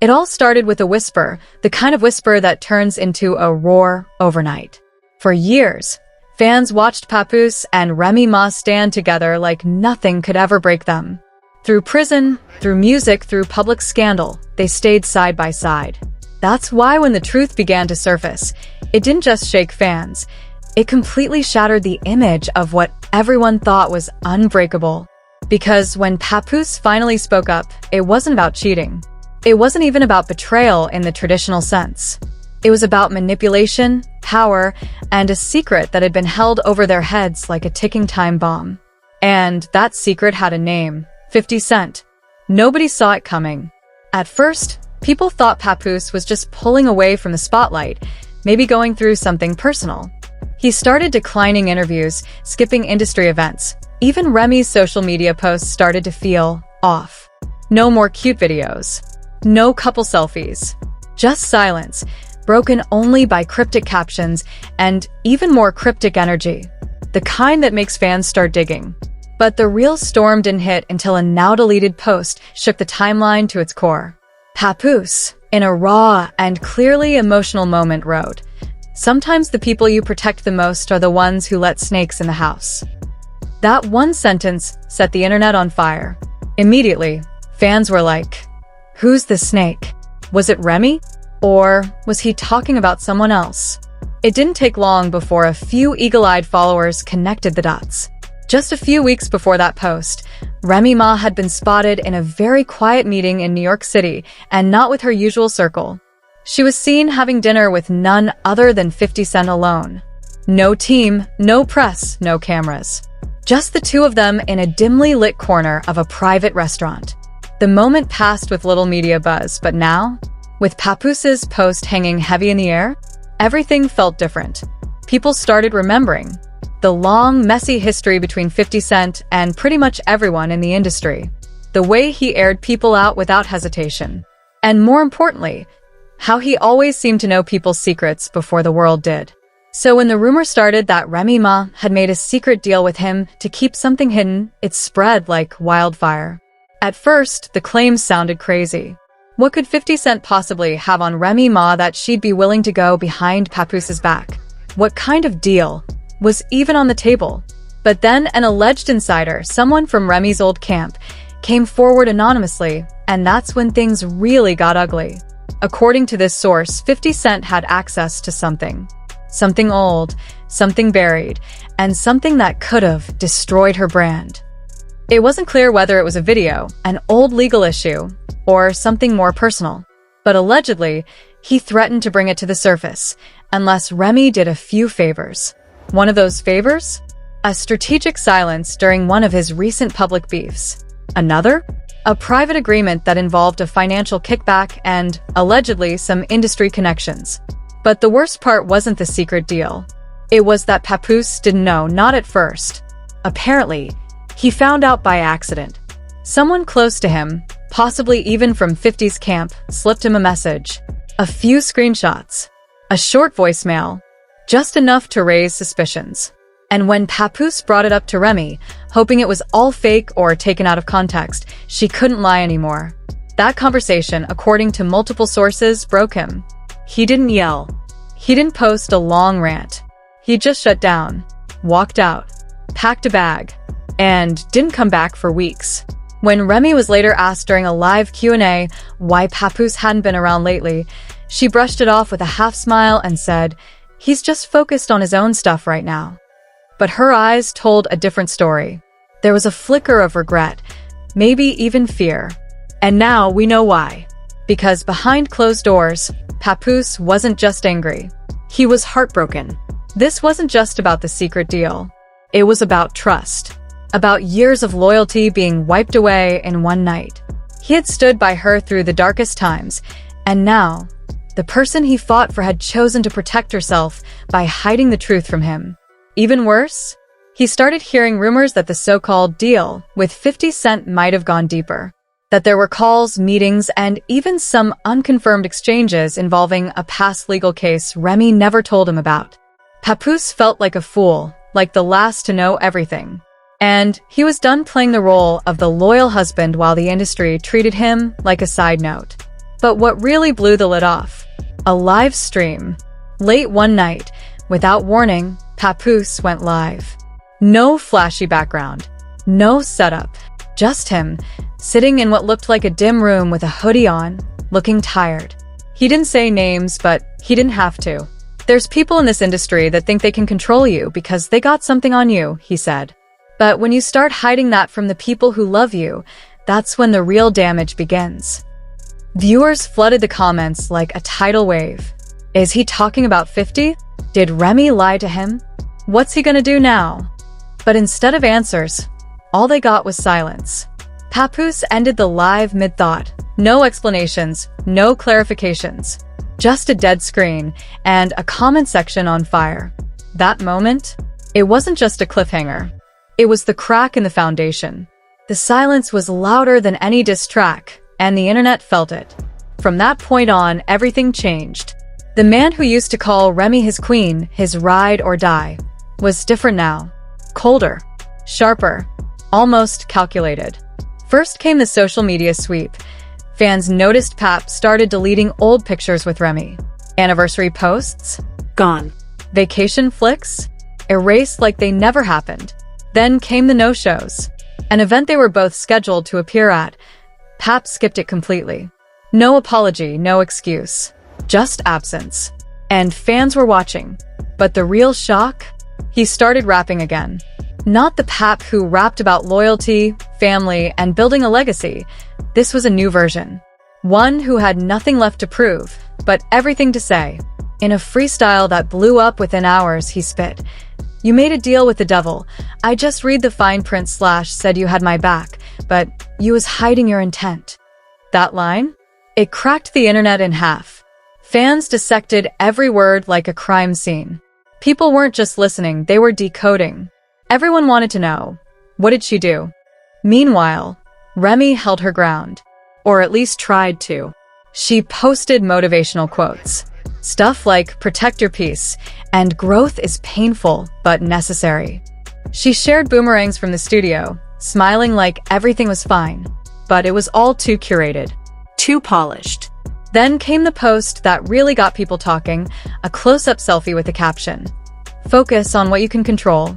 It all started with a whisper, the kind of whisper that turns into a roar overnight. For years, fans watched Papoose and Remy Ma stand together like nothing could ever break them. Through prison, through music, through public scandal, they stayed side by side. That's why when the truth began to surface, it didn't just shake fans. It completely shattered the image of what everyone thought was unbreakable. Because when Papoose finally spoke up, it wasn't about cheating. It wasn't even about betrayal in the traditional sense. It was about manipulation, power, and a secret that had been held over their heads like a ticking time bomb. And that secret had a name, 50 Cent. Nobody saw it coming. At first, people thought Papoose was just pulling away from the spotlight, maybe going through something personal. He started declining interviews, skipping industry events. Even Remy's social media posts started to feel off. No more cute videos. No couple selfies. Just silence, broken only by cryptic captions and even more cryptic energy. The kind that makes fans start digging. But the real storm didn't hit until a now-deleted post shook the timeline to its core. Papoose, in a raw and clearly emotional moment, wrote, "Sometimes the people you protect the most are the ones who let snakes in the house." That one sentence set the internet on fire. Immediately, fans were like, who's the snake? Was it Remy? Or was he talking about someone else? It didn't take long before a few eagle-eyed followers connected the dots. Just a few weeks before that post, Remy Ma had been spotted in a very quiet meeting in New York City, and not with her usual circle. She was seen having dinner with none other than 50 Cent alone. No team, no press, no cameras. Just the two of them in a dimly lit corner of a private restaurant. The moment passed with little media buzz, but now, with Papoose's post hanging heavy in the air, everything felt different. People started remembering the long, messy history between 50 Cent and pretty much everyone in the industry. The way he aired people out without hesitation. And more importantly, how he always seemed to know people's secrets before the world did. So when the rumor started that Remy Ma had made a secret deal with him to keep something hidden, it spread like wildfire. At first, the claims sounded crazy. What could 50 Cent possibly have on Remy Ma that she'd be willing to go behind Papoose's back? What kind of deal was even on the table? But then an alleged insider, someone from Remy's old camp, came forward anonymously, and that's when things really got ugly. According to this source, 50 Cent had access to something. Something old, something buried, and something that could have destroyed her brand. It wasn't clear whether it was a video, an old legal issue, or something more personal. But allegedly, he threatened to bring it to the surface, unless Remy did a few favors. One of those favors? A strategic silence during one of his recent public beefs. Another? A private agreement that involved a financial kickback and, allegedly, some industry connections. But the worst part wasn't the secret deal. It was that Papoose didn't know, not at first. Apparently, he found out by accident. Someone close to him, possibly even from 50's camp, slipped him a message. A few screenshots. A short voicemail. Just enough to raise suspicions. And when Papoose brought it up to Remy, hoping it was all fake or taken out of context, she couldn't lie anymore. That conversation, according to multiple sources, broke him. He didn't yell. He didn't post a long rant. He just shut down, walked out, packed a bag, and didn't come back for weeks. When Remy was later asked during a live Q&A why Papoose hadn't been around lately, she brushed it off with a half smile and said, "He's just focused on his own stuff right now." But her eyes told a different story. There was a flicker of regret, maybe even fear. And now we know why. Because behind closed doors, Papoose wasn't just angry. He was heartbroken. This wasn't just about the secret deal. It was about trust. About years of loyalty being wiped away in one night. He had stood by her through the darkest times, and now, the person he fought for had chosen to protect herself by hiding the truth from him. Even worse, he started hearing rumors that the so-called deal with 50 Cent might have gone deeper. That there were calls, meetings, and even some unconfirmed exchanges involving a past legal case Remy never told him about. Papoose felt like a fool, like the last to know everything. And he was done playing the role of the loyal husband while the industry treated him like a side note. But what really blew the lid off? A live stream. Late one night, without warning, Papoose went live. No flashy background. No setup. Just him, sitting in what looked like a dim room with a hoodie on, looking tired. He didn't say names, but he didn't have to. There's people in this industry that think they can control you because they got something on you, he said. But when you start hiding that from the people who love you, that's when the real damage begins. Viewers flooded the comments like a tidal wave. Is he talking about 50? Did Remy lie to him? What's he gonna do now? But instead of answers, all they got was silence. Papoose ended the live mid-thought. No explanations, no clarifications. Just a dead screen and a comment section on fire. That moment, it wasn't just a cliffhanger. It was the crack in the foundation. The silence was louder than any diss track, and the internet felt it. From that point on, everything changed. The man who used to call Remy his queen, his ride or die, was different now. Colder, sharper, almost calculated. First came the social media sweep. Fans noticed Pap started deleting old pictures with Remy. Anniversary posts? Gone. Vacation flicks? Erased like they never happened. Then came the no-shows. An event they were both scheduled to appear at. Pap skipped it completely. No apology, no excuse. Just absence. And fans were watching. But the real shock? He started rapping again. Not the Pap who rapped about loyalty, family, and building a legacy. This was a new version. One who had nothing left to prove, but everything to say. In a freestyle that blew up within hours, he spit, "You made a deal with the devil. I just read the fine print / said you had my back, but you was hiding your intent." That line? It cracked the internet in half. Fans dissected every word like a crime scene. People weren't just listening, they were decoding. Everyone wanted to know, what did she do? Meanwhile, Remy held her ground. Or at least tried to. She posted motivational quotes. Stuff like, "Protect your peace," and "Growth is painful, but necessary." She shared boomerangs from the studio, smiling like everything was fine. But it was all too curated. Too polished. Then came the post that really got people talking, a close-up selfie with a caption. "Focus on what you can control."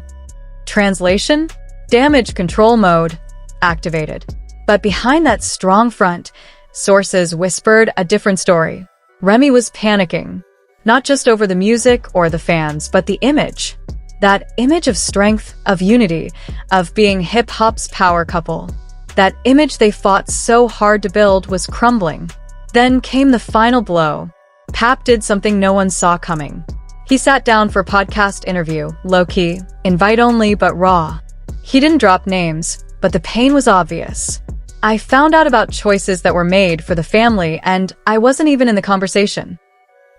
Translation? Damage control mode activated. But behind that strong front, sources whispered a different story. Remy was panicking, not just over the music or the fans, but the image. That image of strength, of unity, of being hip-hop's power couple. That image they fought so hard to build was crumbling. Then came the final blow. Pap did something no one saw coming. He sat down for a podcast interview, low-key, invite-only but raw. He didn't drop names, but the pain was obvious. "I found out about choices that were made for the family, and I wasn't even in the conversation."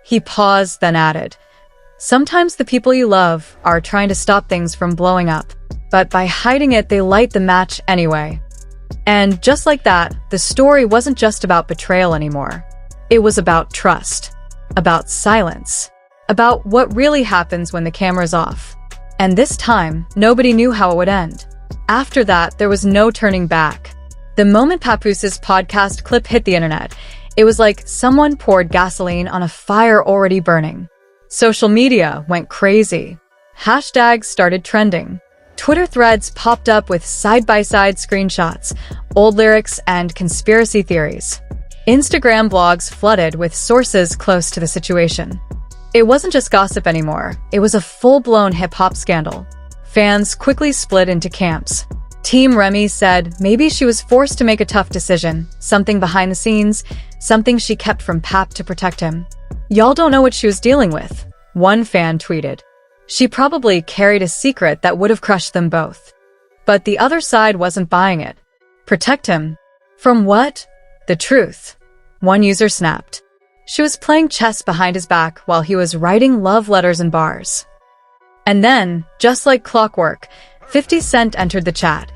He paused, then added, "Sometimes the people you love are trying to stop things from blowing up, but by hiding it, they light the match anyway." And just like that, the story wasn't just about betrayal anymore. It was about trust, about silence, about what really happens when the camera's off. And this time, nobody knew how it would end. After that, there was no turning back. The moment Papoose's podcast clip hit the internet, it was like someone poured gasoline on a fire already burning. Social media went crazy. Hashtags started trending. Twitter threads popped up with side-by-side screenshots, old lyrics, and conspiracy theories. Instagram blogs flooded with sources close to the situation. It wasn't just gossip anymore, it was a full-blown hip-hop scandal. Fans quickly split into camps. Team Remy said maybe she was forced to make a tough decision, something behind the scenes, something she kept from Pap to protect him. "Y'all don't know what she was dealing with," one fan tweeted. "She probably carried a secret that would have crushed them both." But the other side wasn't buying it. Protect him? From what? The truth. One user snapped. She was playing chess behind his back while he was writing love letters in bars. And then, just like clockwork, 50 Cent entered the chat,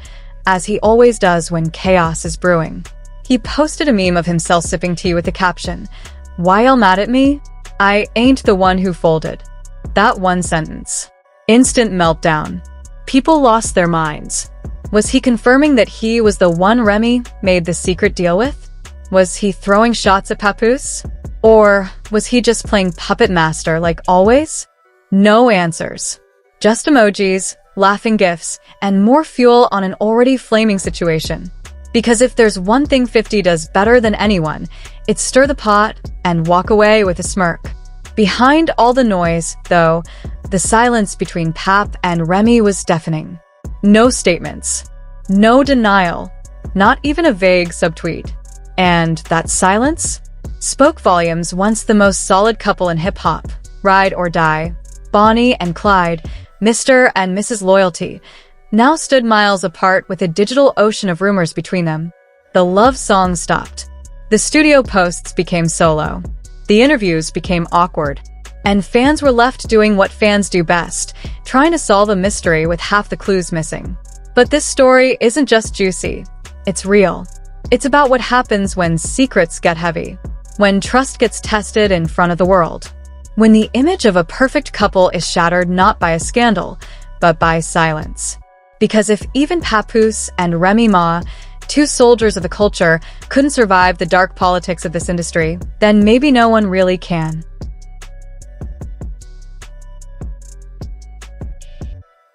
as he always does when chaos is brewing. He posted a meme of himself sipping tea with the caption, "Why y'all mad at me? I ain't the one who folded." That one sentence. Instant meltdown. People lost their minds. Was he confirming that he was the one Remy made the secret deal with? Was he throwing shots at Papoose? Or was he just playing puppet master like always? No answers. Just emojis, laughing gifs, and more fuel on an already flaming situation. Because if there's one thing 50 does better than anyone, it's stir the pot and walk away with a smirk. Behind all the noise, though, the silence between Pap and Remy was deafening. No statements. No denial. Not even a vague subtweet. And that silence spoke volumes. Once the most solid couple in hip-hop, ride or die, Bonnie and Clyde, Mr. and Mrs. Loyalty, now stood miles apart with a digital ocean of rumors between them. The love song stopped. The studio posts became solo. The interviews became awkward. And fans were left doing what fans do best, trying to solve a mystery with half the clues missing. But this story isn't just juicy. It's real. It's about what happens when secrets get heavy, when trust gets tested in front of the world, when the image of a perfect couple is shattered not by a scandal, but by silence. Because if even Papoose and Remy Ma, two soldiers of the culture, couldn't survive the dark politics of this industry, then maybe no one really can.